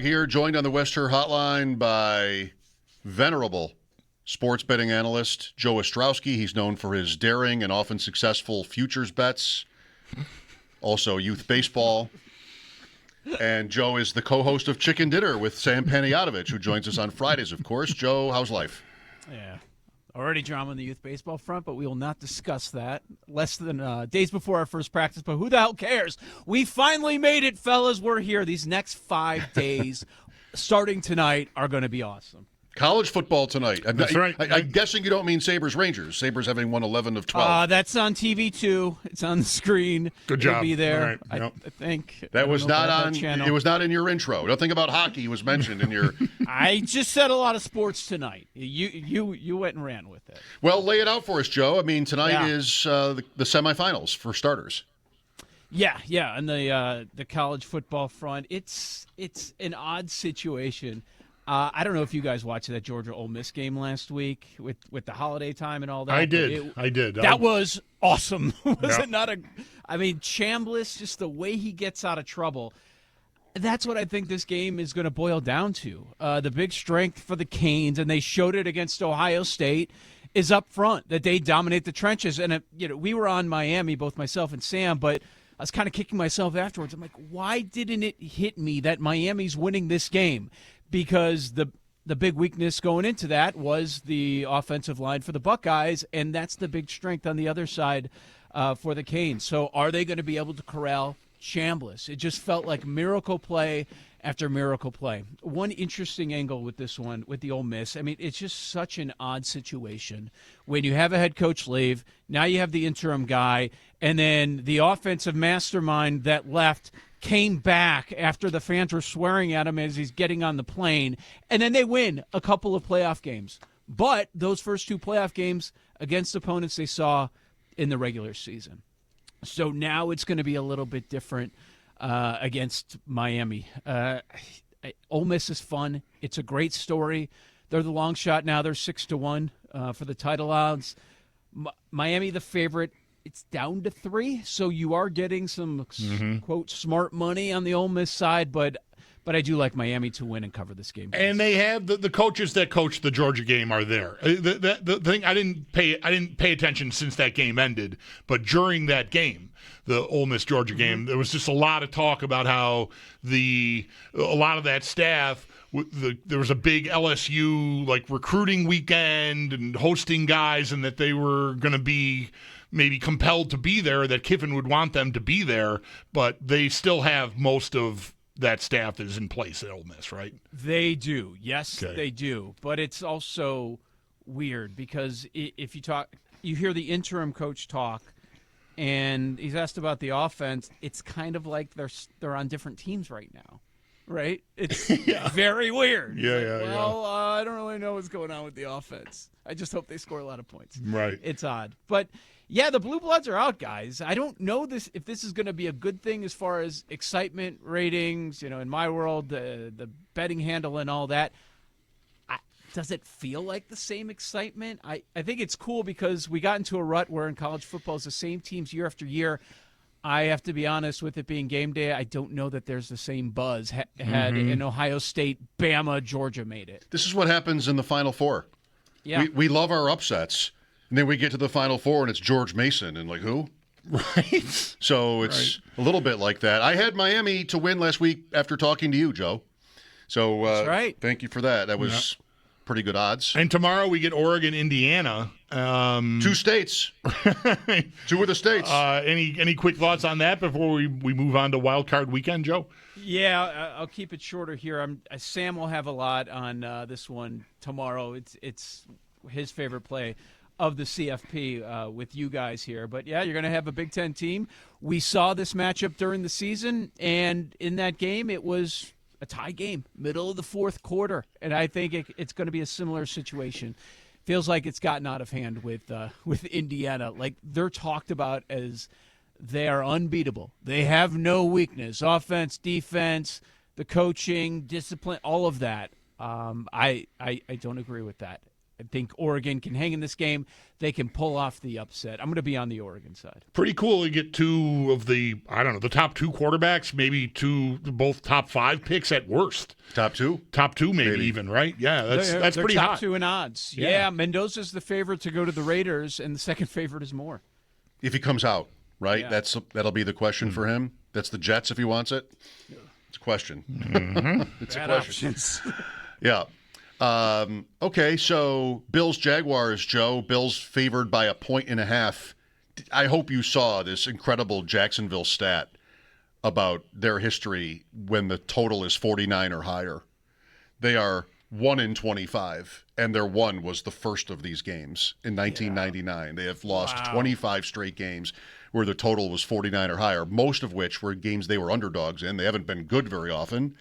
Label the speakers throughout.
Speaker 1: Here, joined on the West Her Hotline by venerable sports betting analyst Joe Ostrowski. He's known for his daring and often successful futures bets, also youth baseball. And Joe is the co-host of Chicken Dinner with Sam Panayotovich, who joins us on Fridays, of course. Joe, how's life?
Speaker 2: Yeah. Already drama on the youth baseball front, but we will not discuss that. Less than days before our first practice, but who the hell cares? We finally made it, fellas. We're here. These next 5 days, starting tonight, are going to be awesome.
Speaker 1: College football tonight.
Speaker 3: That's right.
Speaker 1: I'm guessing you don't mean Sabres-Rangers. Sabres having won 11 of 12.
Speaker 2: That's on TV, too. It's on the screen.
Speaker 3: Good job.
Speaker 2: It'll be there,
Speaker 3: Right.
Speaker 2: I
Speaker 3: Yep.
Speaker 2: think.
Speaker 1: That was not on.
Speaker 2: channel.
Speaker 1: It was not in your intro. Nothing about hockey was mentioned in your.
Speaker 2: I just said a lot of sports tonight. You went and ran with it.
Speaker 1: Well, lay it out for us, Joe. I mean, tonight
Speaker 2: Yeah.
Speaker 1: is the semifinals for starters.
Speaker 2: Yeah, and the college football front. It's an odd situation. I don't know if you guys watched that Georgia Ole Miss game last week with the holiday time and all that.
Speaker 3: I did.
Speaker 2: That was awesome. Was
Speaker 3: Yeah.
Speaker 2: it not I mean, Chambliss, just the way he gets out of trouble. That's what I think this game is going to boil down to. The big strength for the Canes, and they showed it against Ohio State, is up front, that they dominate the trenches. And, we were on Miami, both myself and Sam, but I was kind of kicking myself afterwards. I'm like, why didn't it hit me that Miami's winning this game? Because the big weakness going into that was the offensive line for the Buckeyes, and that's the big strength on the other side for the Canes. So are they going to be able to corral Chambliss? It just felt like miracle play after miracle play. One interesting angle with this one, with the Ole Miss, I mean, it's just such an odd situation. When you have a head coach leave, now you have the interim guy, and then the offensive mastermind that left came back after the fans were swearing at him as he's getting on the plane, and then they win a couple of playoff games. But those first 2 playoff games against opponents they saw in the regular season. So now it's going to be a little bit different against Miami. Ole Miss is fun. It's a great story. They're the long shot now. They're 6-1 for the title odds. Miami, the favorite. It's down to 3, so you are getting some, quote, smart money on the Ole Miss side, but I do like Miami to win and cover this game.
Speaker 3: And they have the coaches that coached the Georgia game are there. The thing I didn't pay attention since that game ended, but during that game, the Ole Miss Georgia game, there was just a lot of talk about how a lot of that staff. There was a big LSU recruiting weekend and hosting guys, and that they were going to be maybe compelled to be there, that Kiffin would want them to be there, but they still have most of that staff is in place at Ole Miss, right?
Speaker 2: They do. Yes,
Speaker 3: Okay.
Speaker 2: they do. But it's also weird because if you hear the interim coach talk, and he's asked about the offense, it's kind of like they're on different teams right now. Right? It's very weird. Well, I don't really know what's going on with the offense. I just hope they score a lot of points.
Speaker 3: Right.
Speaker 2: It's odd. But, yeah, the Blue Bloods are out, guys. I don't know if this is going to be a good thing as far as excitement ratings, in my world, the betting handle and all that. Does it feel like the same excitement? I think it's cool because we got into a rut where in college football it's the same teams year after year. I have to be honest, with it being game day, I don't know that there's the same buzz had in Ohio State, Bama, Georgia made it.
Speaker 1: This is what happens in the Final Four.
Speaker 2: Yeah.
Speaker 1: We love our upsets, and then we get to the Final Four, and it's George Mason, and who?
Speaker 3: Right.
Speaker 1: So it's a little bit like that. I had Miami to win last week after talking to you, Joe. So
Speaker 2: That's right.
Speaker 1: Thank you for that. That was pretty good odds.
Speaker 3: And tomorrow we get Oregon, Indiana.
Speaker 1: 2 states. 2 of the states.
Speaker 3: Any quick thoughts on that before we move on to Wild Card Weekend, Joe?
Speaker 2: Yeah, I'll keep it shorter here. Sam will have a lot on this one tomorrow. It's his favorite play of the CFP with you guys here. But, yeah, you're going to have a Big Ten team. We saw this matchup during the season, and in that game it was a tie game, middle of the fourth quarter. And I think it's going to be a similar situation. Feels like it's gotten out of hand with Indiana. Like, they're talked about as they are unbeatable. They have no weakness. Offense, defense, the coaching, discipline, all of that. I don't agree with that. I think Oregon can hang in this game. They can pull off the upset. I'm going to be on the Oregon side.
Speaker 3: Pretty cool to get two of the top two quarterbacks, maybe both top 5 picks at worst.
Speaker 1: Top two,
Speaker 3: maybe even, right? Yeah, that's
Speaker 2: they're
Speaker 3: pretty
Speaker 2: top
Speaker 3: hot.
Speaker 2: 2 in odds. Yeah, Mendoza's the favorite to go to the Raiders, and the second favorite is Moore.
Speaker 1: if he comes out, right?
Speaker 2: Yeah.
Speaker 1: That'll be the question for him. That's the Jets if he wants it. It's a question. It's
Speaker 2: Bad
Speaker 1: a question.
Speaker 2: options.
Speaker 1: Yeah. Okay, so Bills Jaguars, Joe. Bills favored by 1.5. I hope you saw this incredible Jacksonville stat about their history when the total is 49 or higher. They are 1-25, and their one was the first of these games in 1999. They have lost 25 straight games where the total was 49 or higher, most of which were games they were underdogs in. They haven't been good very often.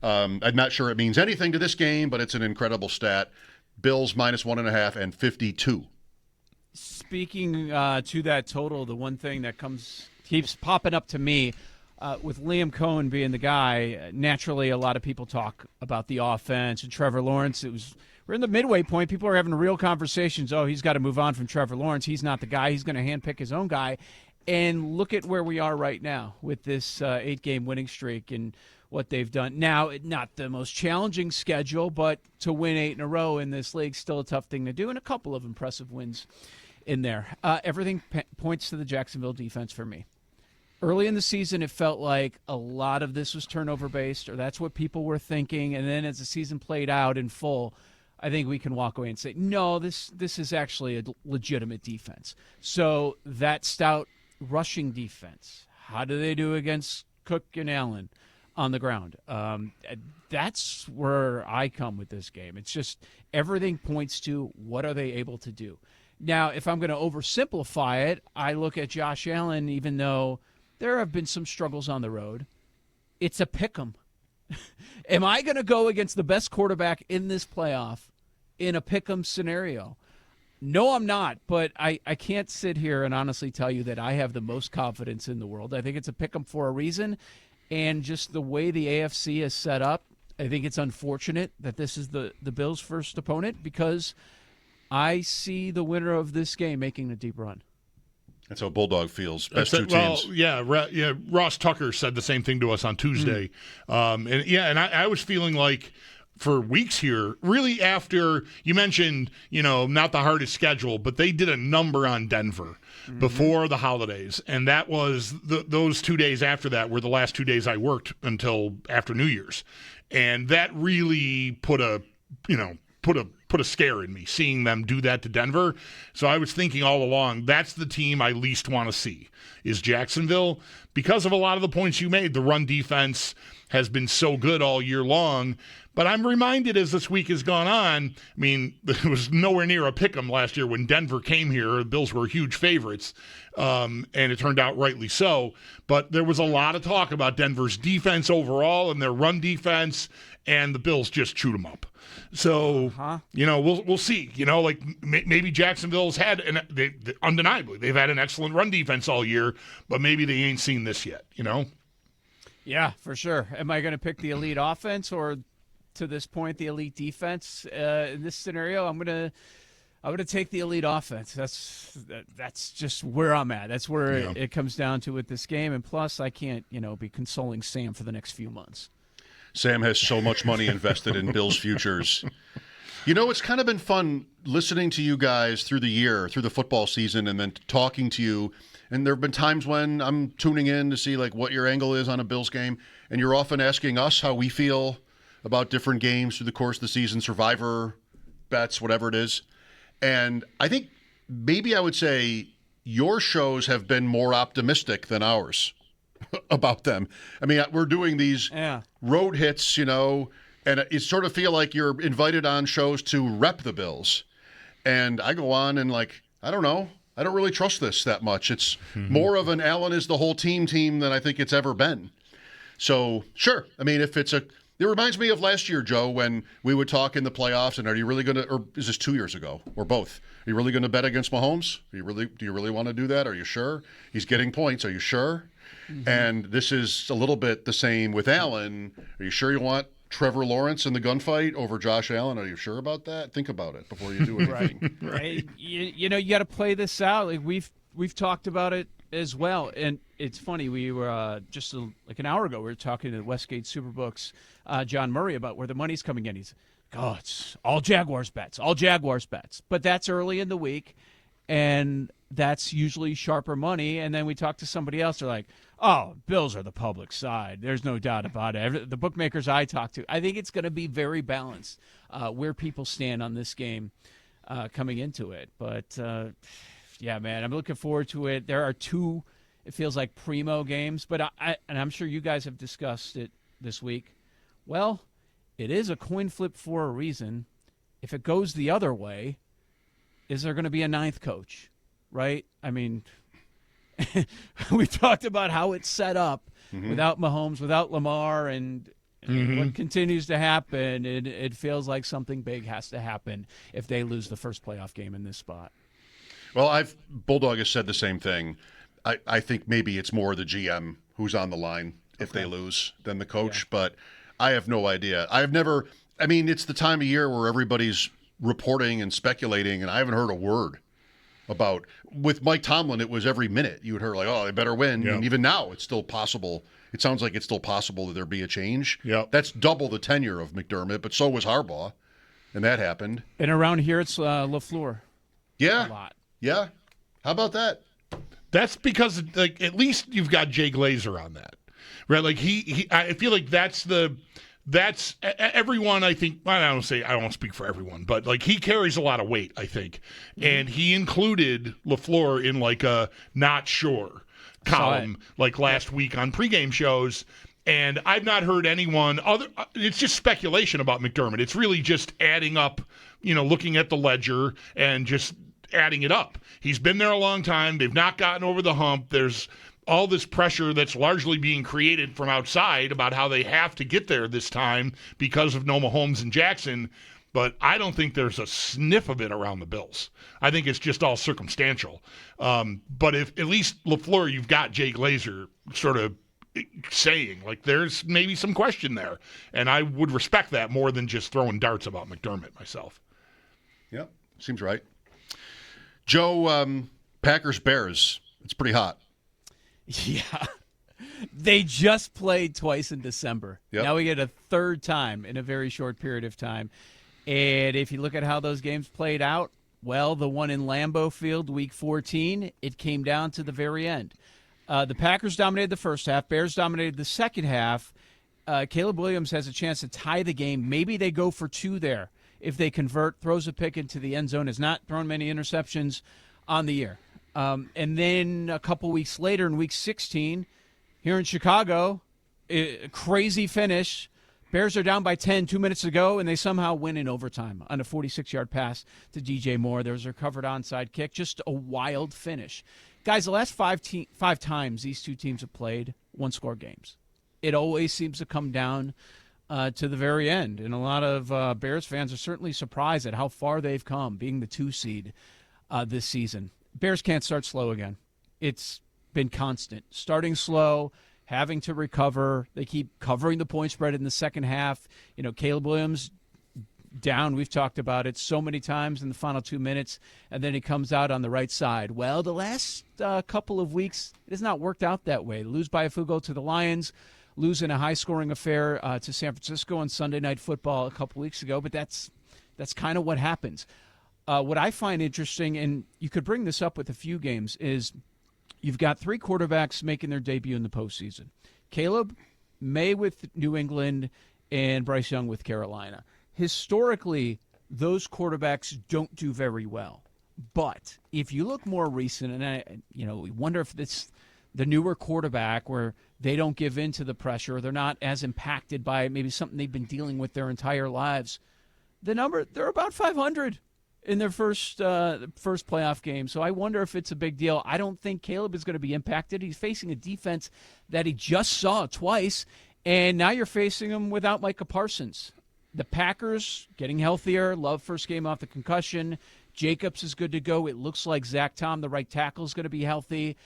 Speaker 1: I'm not sure it means anything to this game, but it's an incredible stat. Bills -1.5 and 52.
Speaker 2: Speaking to that total, the one thing that keeps popping up to me with Liam Cohen being the guy, naturally a lot of people talk about the offense and Trevor Lawrence. We're in the midway point. People are having real conversations. Oh, he's got to move on from Trevor Lawrence. He's not the guy. He's going to handpick his own guy. And look at where we are right now with this 8-game winning streak and what they've done. Now, not the most challenging schedule, but to win 8 in a row in this league, still a tough thing to do, and a couple of impressive wins in there. Everything points to the Jacksonville defense for me. Early in the season, it felt like a lot of this was turnover-based, or that's what people were thinking, and then as the season played out in full, I think we can walk away and say, no, this is actually a legitimate defense. So that stout rushing defense, how do they do against Cook and Allen on the ground? That's where I come with this game. It's just everything points to what are they able to do. Now, if I'm going to oversimplify it, I look at Josh Allen, even though there have been some struggles on the road, it's a pick'em. Am I going to go against the best quarterback in this playoff in a pick'em scenario? No, I'm not, but I can't sit here and honestly tell you that I have the most confidence in the world. I think it's a pick'em for a reason, and just the way the AFC is set up, I think it's unfortunate that this is the Bills' first opponent because I see the winner of this game making a deep run.
Speaker 1: That's how Bulldog feels. Best two teams.
Speaker 3: Well, yeah. Ross Tucker said the same thing to us on Tuesday, and I was feeling like for weeks here, really after you mentioned, not the hardest schedule, but they did a number on Denver before the holidays, and that was those 2 days after that were the last 2 days I worked until after New Year's, and that really put a scare in me seeing them do that to Denver. So I was thinking all along, that's the team I least want to see is Jacksonville because of a lot of the points you made. The run defense has been so good all year long. But I'm reminded as this week has gone on, I mean, it was nowhere near a pick'em last year when Denver came here. The Bills were huge favorites, and it turned out rightly so. But there was a lot of talk about Denver's defense overall and their run defense, and the Bills just chewed them up. So, we'll see. Maybe Jacksonville's had, undeniably, they've had an excellent run defense all year, but maybe they ain't seen this yet,
Speaker 2: Yeah, for sure. Am I going to pick the elite offense or, to this point, the elite defense? In this scenario, I'm going to take the elite offense. That's just where I'm at. That's where it comes down to with this game. And plus, I can't, be consoling Sam for the next few months.
Speaker 1: Sam has so much money invested in Bills futures. It's kind of been fun listening to you guys through the year, through the football season, and then talking to you. And there have been times when I'm tuning in to see what your angle is on a Bills game, and you're often asking us how we feel about different games through the course of the season, survivor bets, whatever it is. And I think maybe I would say your shows have been more optimistic than ours about them. I mean, we're doing these road hits, and you sort of feel like you're invited on shows to rep the Bills. And I go on and I don't know. I don't really trust this that much. It's more of an Allen is the whole team than I think it's ever been. So, sure. I mean, it reminds me of last year, Joe, when we would talk in the playoffs, and are you really going to, or is this 2 years ago, or both? Are you really going to bet against Mahomes? Do you really want to do that? Are you sure? He's getting points. Are you sure? And this is a little bit the same with Allen. Are you sure you want Trevor Lawrence in the gunfight over Josh Allen. Are you sure about that? Think about it before you do anything.
Speaker 2: Right. You got to play this out. Like we've talked about it as well, and it's funny. We were just like an hour ago. We were talking to Westgate Superbooks, John Murray, about where the money's coming in. He's like, "Oh, it's all Jaguars bets, all Jaguars bets." But that's early in the week, and that's usually sharper money. And then we talk to somebody else. They're like, "Oh, Bills are the public side. There's no doubt about it." The bookmakers I talk to, I think it's going to be very balanced where people stand on this game coming into it. But, yeah, man, I'm looking forward to it. There are two, it feels like, primo games. But and I'm sure you guys have discussed it this week. Well, it is a coin flip for a reason. If it goes the other way, is there going to be a ninth coach? Right? I mean, we talked about how it's set up without Mahomes, without Lamar, and what continues to happen. It feels like something big has to happen if they lose the first playoff game in this spot.
Speaker 1: Well, Bulldog has said the same thing. I think maybe it's more the GM who's on the line if they lose than the coach, but I have no idea. It's the time of year where everybody's reporting and speculating, and I haven't heard a word about. With Mike Tomlin, it was every minute you would hear like, "Oh, they better win."
Speaker 3: Yep.
Speaker 1: And even now, it's still possible. It sounds like it's still possible that there be a change.
Speaker 3: Yep.
Speaker 1: That's double the tenure of McDermott, but so was Harbaugh, and that happened.
Speaker 2: And around here, it's LaFleur.
Speaker 1: Yeah,
Speaker 2: A lot.
Speaker 1: yeah. How about that?
Speaker 3: That's because, like, at least you've got Jay Glazer on that, right? Like I feel like that's everyone. I think I don't speak for everyone, but like he carries a lot of weight, I think, and he included LaFleur in like a not sure column like last week on pregame shows. And I've not heard anyone other. It's just speculation about McDermott. It's really just adding up, looking at the ledger and just adding it up. He's been there a long time. They've not gotten over the hump. There's all this pressure that's largely being created from outside about how they have to get there this time because of no Mahomes and Jackson. But I don't think there's a sniff of it around the Bills. I think it's just all circumstantial. But if at least LaFleur, you've got Jay Glazer sort of saying, like, there's maybe some question there. And I would respect that more than just throwing darts about McDermott myself.
Speaker 1: Yeah, seems right. Joe, Packers-Bears. It's pretty hot.
Speaker 2: Yeah. They just played twice in December.
Speaker 1: Yep.
Speaker 2: Now we get a third time in a very short period of time. And if you look at how those games played out, well, the one in Lambeau Field, Week 14, it came down to the very end. The Packers dominated the first half. Bears dominated the second half. Caleb Williams has a chance to tie the game. Maybe they go for two there. If they convert, throws a pick into the end zone, has not thrown many interceptions on the year. And then a couple weeks later in Week 16, here in Chicago, a crazy finish. Bears are down by 10 2 minutes to go, and they somehow win in overtime on a 46-yard pass to DJ Moore. There was a recovered onside kick. Just a wild finish. Guys, the last five times these two teams have played one-score games. It always seems to come down to the very end. And a lot of Bears fans are certainly surprised at how far they've come, being the 2 seed this season. Bears can't start slow again. It's been constant. Starting slow, having to recover. They keep covering the point spread in the second half. Caleb Williams down. We've talked about it so many times in the final 2 minutes, and then he comes out on the right side. Well, the last couple of weeks, it has not worked out that way. Lose by a field goal to the Lions, lose in a high-scoring affair to San Francisco on Sunday Night Football a couple weeks ago, but that's kind of what happens. What I find interesting, and you could bring this up with a few games, is you've got 3 quarterbacks making their debut in the postseason. Caleb, May with New England, and Bryce Young with Carolina. Historically, those quarterbacks don't do very well. But if you look more recent, and we wonder if it's the newer quarterback where they don't give in to the pressure, they're not as impacted by maybe something they've been dealing with their entire lives. They're about 500 in their first playoff game. So I wonder if it's a big deal. I don't think Caleb is going to be impacted. He's facing a defense that he just saw twice, and now you're facing him without Micah Parsons. The Packers getting healthier. Love first game off the concussion. Jacobs is good to go. It looks like Zach Tom, the right tackle, is going to be healthy.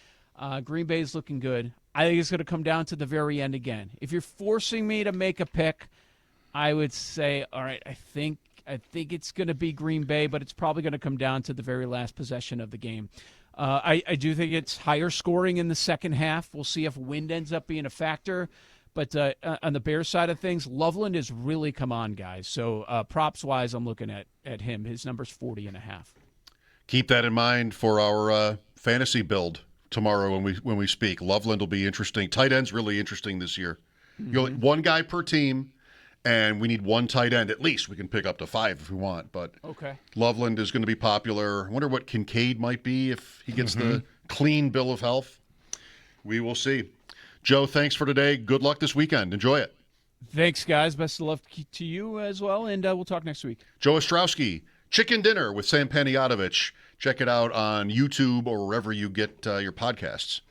Speaker 2: Green Bay is looking good. I think it's going to come down to the very end again. If you're forcing me to make a pick, I would say, all right, I think it's going to be Green Bay, but it's probably going to come down to the very last possession of the game. I do think it's higher scoring in the second half. We'll see if wind ends up being a factor. But on the Bears side of things, Loveland has really come on, guys. So props-wise, I'm looking at him. His number's 40.5.
Speaker 1: Keep that in mind for our fantasy build tomorrow when we speak. Loveland will be interesting. Tight end's really interesting this year. Mm-hmm. One guy per team, and we need one tight end at least. We can pick up to 5 if we want. But
Speaker 2: okay,
Speaker 1: Loveland is going to be popular. I wonder what Kincaid might be if he gets the clean bill of health. We will see. Joe, thanks for today. Good luck this weekend. Enjoy it.
Speaker 2: Thanks, guys. Best of luck to you as well, and we'll talk next week.
Speaker 1: Joe Ostrowski, Chicken Dinner with Sam Panayotovich. Check it out on YouTube or wherever you get your podcasts.